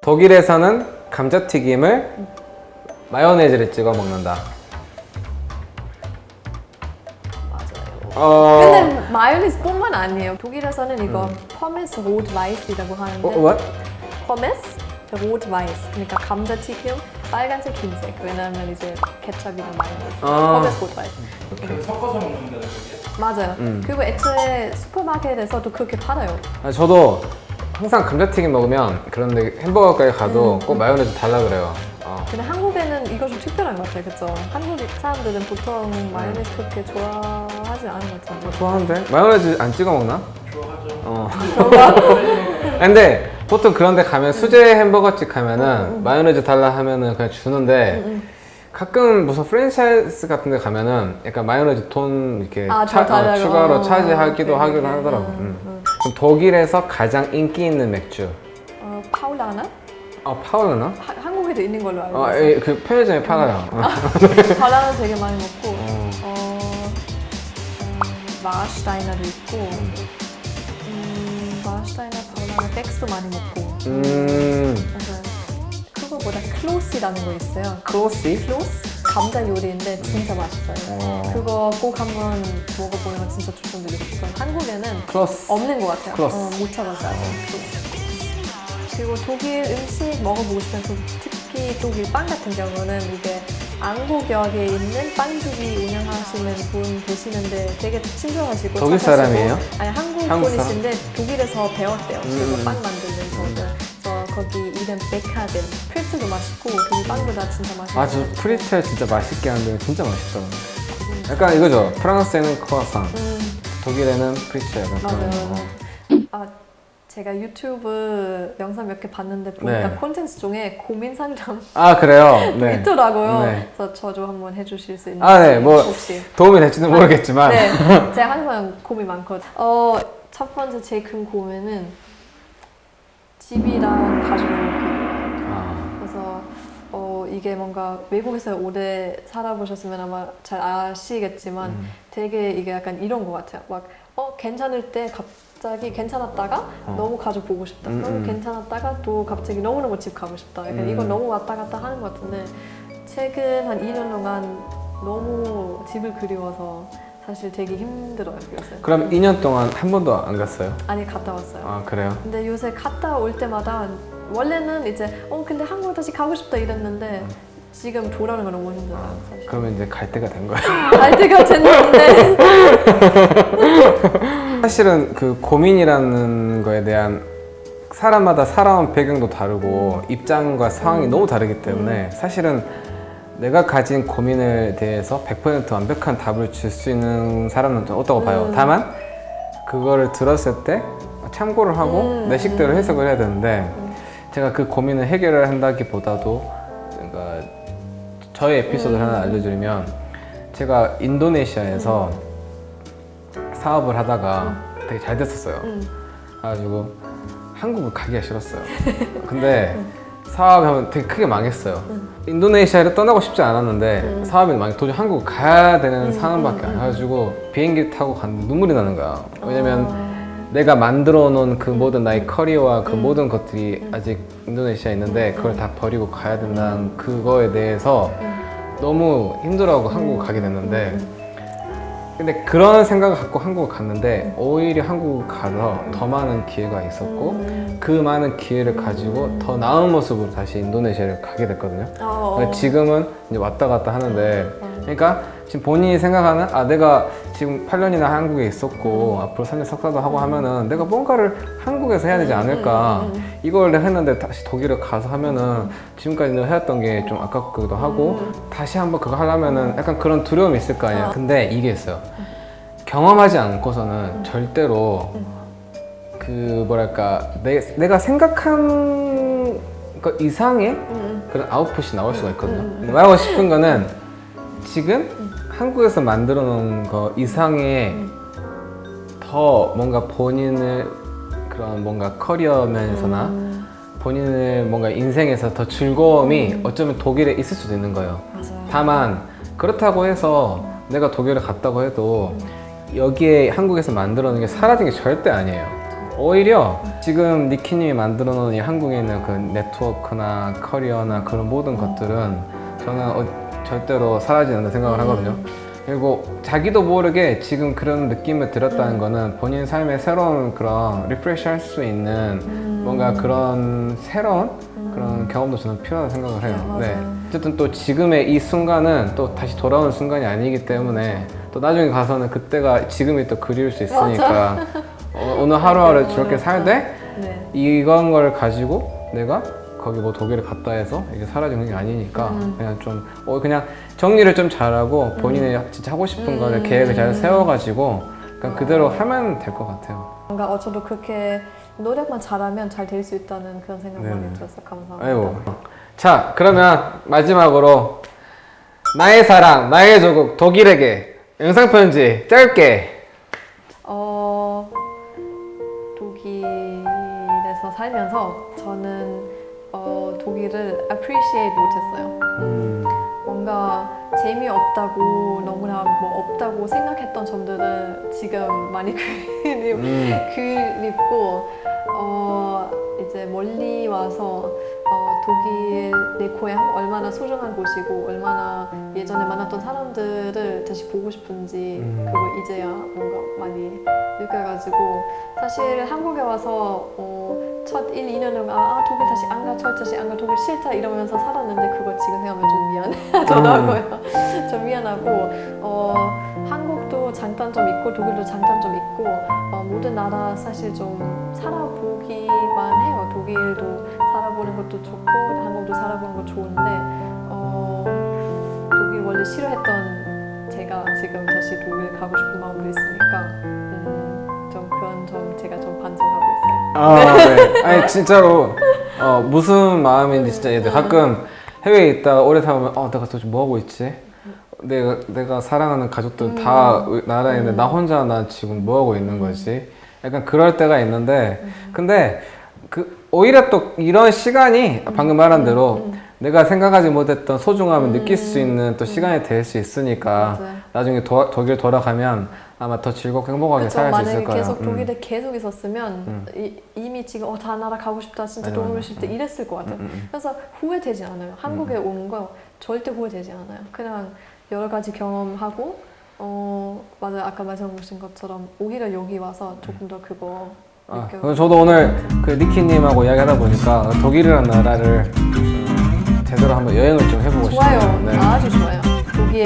독일에서는 감자튀김을 마요네즈를 찍어 먹는다. 맞아요. 근데 마요네즈뿐만 아니에요. 독일에서는 이거 포메스 로트와이스이라고 하는데 what? 포메스 로트와이스 그러니까 감자튀김 빨간색 흰색 왜냐면 이제 케첩이랑 마요네즈 포메스 로트와이스 그럼 섞어서 먹는다는 거지? 맞아요. 그리고 애초에 슈퍼마켓에서도 그렇게 팔아요. 저도 항상 감자튀김 먹으면 그런데 햄버거 가게 가도 꼭 마요네즈 달라 그래요. 근데 한국에는 이거 좀 특별한 것 같아요, 그쵸? 한국 사람들은 보통 마요네즈 그렇게 좋아하지 않은 것 같은데. 좋아하는데? 마요네즈 안 찍어 먹나? 좋아하죠. 근데 보통 그런 데 가면 수제 햄버거집 가면은 마요네즈 달라 하면은 그냥 주는데 가끔 무슨 프랜차이즈 같은 데 가면은 약간 마요네즈 돈 이렇게 더 달라고. 추가로 차지하기도 오케이, 하기도 오케이. 하더라고. 그럼 독일에서 가장 인기 있는 맥주? 파울라나? 파울라나? 한국에도 있는 걸로 알고 있어요. 그 편의점에 팔아요. 파울라는 되게 많이 먹고, 마르슈타이너도 있고, 마르슈타이너, 파울라나, 백스도 많이 먹고. 맞아요. 그거보다 클로스라는 거 있어요. 클로시? 클로스? 감자 요리인데 진짜 맛있어요. 그거 꼭 한번 먹어보는 거 진짜 추천드리고 싶어요. 한국에는 클로스. 없는 것 같아요. 클로스. 못 찾았어요. 클로스. 그리고 독일 음식 먹어보고 싶어요. 특히 독일 빵 같은 경우는 이게 안국역에 있는 빵집이 운영하시는 분 계시는데 되게 친절하시고 독일 착하시고. 사람이에요? 아니 한국 한국 사람? 분이신데 독일에서 배웠대요. 그리고 빵 만드는 거. 그래서 거기 이름 베카덴 프리츠도 맛있고 그 빵도 다 진짜 맛있고. 맞아, 프리첼 진짜 맛있게 하는데 진짜 맛있더라고. 약간 이거죠. 프랑스에는 크루아상, 독일에는 프리첼. 맞아요. 제가 유튜브 영상 몇 개 봤는데 보니까 네. 콘텐츠 중에 고민 상담 그래요? 네. 있더라고요. 네. 그래서 저도 한번 해주실 수 있는지 네, 뭐 혹시. 도움이 될지는 모르겠지만. 네, 제가 항상 고민 많거든요. 첫 번째 제일 큰 고민은 집이랑 가족 너무 크고 그래서 이게 뭔가 외국에서 오래 살아보셨으면 아마 잘 아시겠지만 되게 이게 약간 이런 것 같아요. 막 괜찮을 때 갑자기 괜찮았다가 너무 가족 보고 싶다. 너무 괜찮았다가 또 갑자기 너무너무 집 가고 싶다. 약간 이건 너무 왔다 갔다 하는 것 같은데 최근 한 2년 동안 너무 집을 그리워서 사실 되게 힘들어요. 요새. 그럼 2년 동안 한 번도 안 갔어요? 아니 갔다 왔어요. 그래요? 근데 요새 갔다 올 때마다 원래는 이제 근데 한국 다시 가고 싶다 이랬는데 지금 돌아오는 거 너무 힘들어요. 사실. 그러면 이제 갈 때가 된 거예요? 갈 때가 됐는데 사실은 그 고민이라는 거에 대한 사람마다 살아온 배경도 다르고 입장과 상황이 너무 다르기 때문에 사실은 내가 가진 고민에 대해서 100% 완벽한 답을 줄 수 있는 사람은 좀 없다고 봐요. 다만 그거를 들었을 때 참고를 하고 내 식대로 해석을 해야 되는데 제가 그 고민을 해결을 한다기보다도 그러니까 저의 에피소드를 하나 알려드리면 제가 인도네시아에서 사업을 하다가 되게 잘 됐었어요. 그래가지고 한국을 가기가 싫었어요. 근데 사업이 하면 되게 크게 망했어요. 인도네시아를 떠나고 싶지 않았는데 사업이 도저히 한국 가야 되는 상황밖에 안 해가지고 비행기 타고 갔는데 눈물이 나는 거야. 왜냐면 내가 만들어 놓은 그 모든 나의 커리어와 그 모든 것들이 아직 인도네시아에 있는데 그걸 다 버리고 가야 된다는 그거에 대해서 너무 힘들어하고 한국을 가게 됐는데 근데 그런 생각을 갖고 한국을 갔는데 오히려 한국을 가서 더 많은 기회가 있었고 그 많은 기회를 가지고 더 나은 모습으로 다시 인도네시아를 가게 됐거든요. 그러니까 지금은 이제 왔다 갔다 하는데 그러니까 지금 본인이 생각하는 내가 지금 8년이나 한국에 있었고 앞으로 3년 석사도 하고 하면은 내가 뭔가를 한국에서 해야 되지 않을까 이걸 내가 했는데 다시 독일에 가서 하면은 지금까지 내가 해왔던 게 좀 아깝기도 하고 다시 한번 그거 하려면은 약간 그런 두려움이 있을 거 아니야. 근데 이게 있어요. 경험하지 않고서는 절대로 그 뭐랄까 내가 생각한 것 이상의 그런 아웃풋이 나올 수가 있거든요. 말하고 싶은 거는 지금 한국에서 만들어 놓은 거 이상의 더 뭔가 본인을 그런 뭔가 커리어 면에서나 본인의 뭔가 인생에서 더 즐거움이 어쩌면 독일에 있을 수도 있는 거예요. 맞아요. 다만 그렇다고 해서 내가 독일에 갔다고 해도 여기에 한국에서 만들어 놓은 게 사라진 게 절대 아니에요. 오히려 지금 니키님이 만들어 놓은 이 한국에 있는 그 네트워크나 커리어나 그런 모든 것들은 저는 절대로 사라지는다 생각을 하거든요. 그리고 자기도 모르게 지금 그런 느낌을 들었다는 거는 본인 삶의 새로운 그런 리프레시 할 수 있는 뭔가 그런 새로운 그런 경험도 저는 필요하다고 생각을 해요. 네, 네. 맞아요. 어쨌든 또 지금의 이 순간은 또 다시 돌아오는 순간이 아니기 때문에 또 나중에 가서는 그때가 지금이 또 그리울 수 있으니까 오늘 하루하루 네, 저렇게 맞아. 살되 네. 이건 걸 가지고 내가 거기 뭐 독일에 갔다 해서 이게 사라지는 게 아니니까 그냥 좀 그냥 정리를 좀 잘하고 본인이 진짜 하고 싶은 거를 계획을 잘 세워가지고 그냥 그대로 하면 될 것 같아요. 뭔가 저도 그렇게 노력만 잘하면 잘 될 수 있다는 그런 생각 많이 네네. 들었어요. 감사합니다. 아이고. 자, 그러면 마지막으로 나의 사랑, 나의 조국 독일에게 영상 편지 짧게. 독일에서 살면서 저는 독일을 appreciate 못했어요. 뭔가 재미없다고 너무나 뭐 없다고 생각했던 점들을 지금 많이 그립고 이제 멀리 와서 독일 내 고향 얼마나 소중한 곳이고 얼마나 예전에 만났던 사람들을 다시 보고 싶은지 그걸 이제야 뭔가 많이 느껴가지고 사실 한국에 와서 첫 1, 2년은 독일 다시 안 가, 다시 안 가, 독일 싫다 이러면서 살았는데 그걸 지금 생각하면 좀 미안하더라고요. 좀 미안하고 한국도 장단점 있고 독일도 장단점 있고 모든 나라 사실 좀 살아보기만 해요. 독일도 살아보는 것도 좋고 한국도 살아보는 거 좋은데 독일 원래 싫어했던 제가 지금 다시 독일 가고 싶은 마음도 있으니까 좀 그런 점 제가 좀 반성하고 있어요. 네. 아니 진짜로 무슨 마음인지 진짜 얘들 가끔 해외에 있다가 오래 살면 내가 도대체 뭐 하고 있지? 내가 사랑하는 가족들 다 나라에 있는데 나 혼자 지금 뭐 하고 있는 거지? 약간 그럴 때가 있는데 근데 오히려 또 이런 시간이 방금 말한 대로 내가 생각하지 못했던 소중함을 느낄 수 있는 또 시간이 될 수 있으니까 맞아요. 나중에 독일 돌아가면 아마 더 즐겁고 행복하게 살 수 있을 만약에 거예요. 계속 독일에 계속 있었으면 이미 지금 다른 나라 가고 싶다 진짜 맞아, 너무 맞아. 싫다 이랬을 것 같아요. 그래서 후회되지 않아요. 한국에 온 거 절대 후회되지 않아요. 그냥 여러 가지 경험하고 맞아요. 아까 말씀하신 것처럼 오히려 여기 와서 조금 더 그거 느껴요. 저도 오늘 그 니키님하고 이야기하다 보니까 독일이라는 나라를 제대로 한번 여행을 좀 해보고 좋아요. 싶어요. 네. 아주 좋아요. 독일